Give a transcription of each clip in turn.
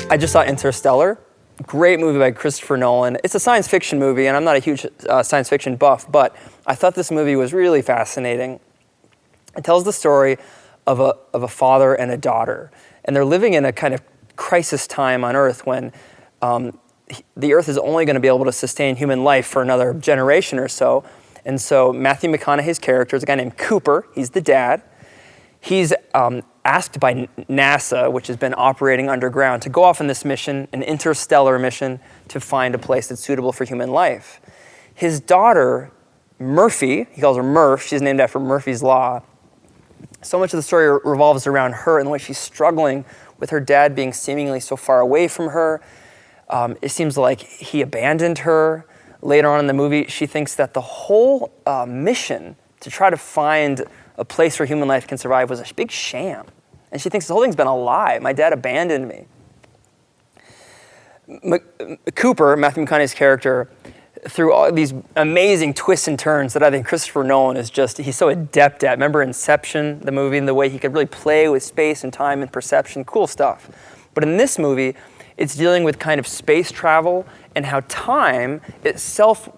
I just saw Interstellar, great movie by Christopher Nolan. It's a science fiction movie, and I'm not a huge science fiction buff, but I thought this movie was really fascinating. It tells the story of a father and a daughter, and they're living in a kind of crisis time on Earth when the Earth is only going to be able to sustain human life for another generation or so. And so Matthew McConaughey's character is a guy named Cooper. He's the dad. He's asked by NASA, which has been operating underground, to go off on this mission, an interstellar mission, to find a place that's suitable for human life. His daughter, Murphy, he calls her Murph, she's named after Murphy's Law. So much of the story revolves around her and the way she's struggling with her dad being seemingly so far away from her. It seems like he abandoned her. Later on in the movie, she thinks that the whole mission to try to find a place where human life can survive was a big sham. And she thinks this whole thing's been a lie. My dad abandoned me. Cooper, Matthew McConaughey's character, through all these amazing twists and turns that I think Christopher Nolan is he's so adept at. Remember Inception, the movie, and the way he could really play with space and time and perception, cool stuff. But in this movie, it's dealing with kind of space travel and how time itself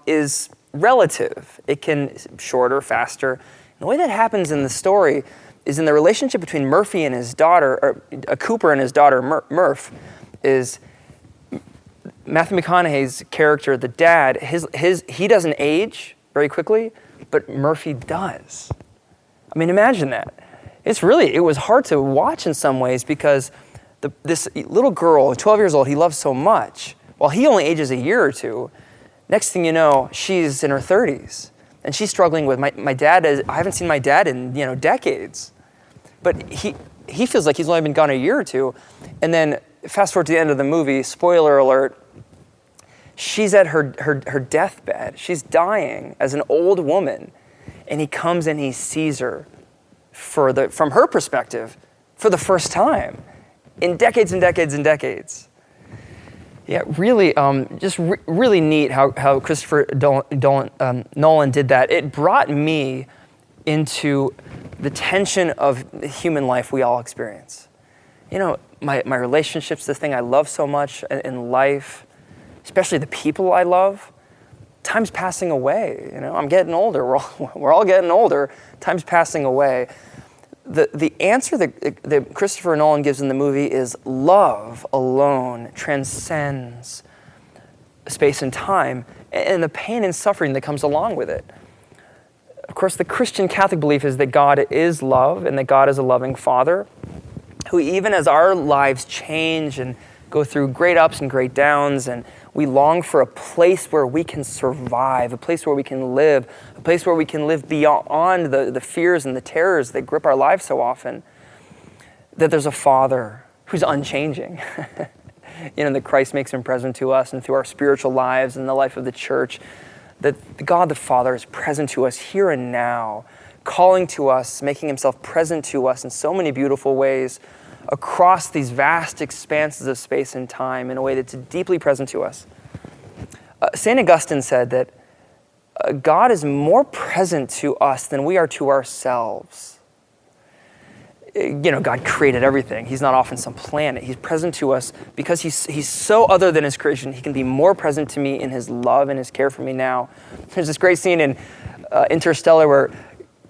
is relative. It can shorter, faster. And the way that happens in the story is in the relationship between Murphy and his daughter, or Cooper and his daughter, Murph, is Matthew McConaughey's character, the dad, he doesn't age very quickly, but Murphy does. I mean, imagine that. It was hard to watch in some ways because this little girl, 12 years old, he loves so much, while he only ages a year or two. Next thing you know, she's in her 30s, and she's struggling with my dad. I haven't seen my dad in decades, but he feels like he's only been gone a year or two. And then fast forward to the end of the movie, spoiler alert, she's at her deathbed. She's dying as an old woman, and he comes and he sees her from her perspective for the first time in decades and decades and decades. Yeah, really, really neat how Christopher Nolan did that. It brought me into the tension of the human life we all experience. You know, my relationships, the thing I love so much in life, especially the people I love, time's passing away. You know, I'm getting older. We're all getting older. Time's passing away. The answer that Christopher Nolan gives in the movie is love alone transcends space and time and the pain and suffering that comes along with it. Of course, the Christian Catholic belief is that God is love and that God is a loving Father who, even as our lives change and go through great ups and great downs, and we long for a place where we can survive, a place where we can live, a place where we can live beyond the fears and the terrors that grip our lives so often, that there's a Father who's unchanging. That Christ makes him present to us and through our spiritual lives and the life of the church, that God the Father is present to us here and now, calling to us, making himself present to us in so many beautiful ways across these vast expanses of space and time in a way that's deeply present to us. St. Augustine said that God is more present to us than we are to ourselves. God created everything. He's not off on some planet. He's present to us because he's so other than his creation. He can be more present to me in his love and his care for me now. There's this great scene in Interstellar where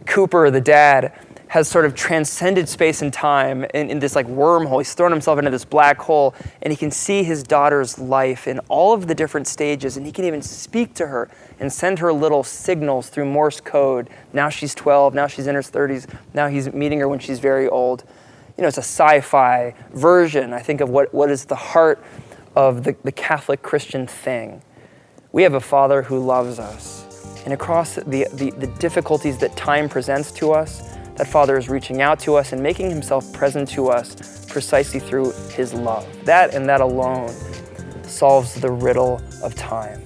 Cooper, the dad, has sort of transcended space and time in this like wormhole. He's thrown himself into this black hole, and he can see his daughter's life in all of the different stages, and he can even speak to her and send her little signals through Morse code. Now she's 12, now she's in her 30s, now he's meeting her when she's very old. It's a sci-fi version, I think, of what is the heart of the Catholic Christian thing. We have a Father who loves us, and across the difficulties that time presents to us, that Father is reaching out to us and making himself present to us precisely through his love. That and that alone solves the riddle of time.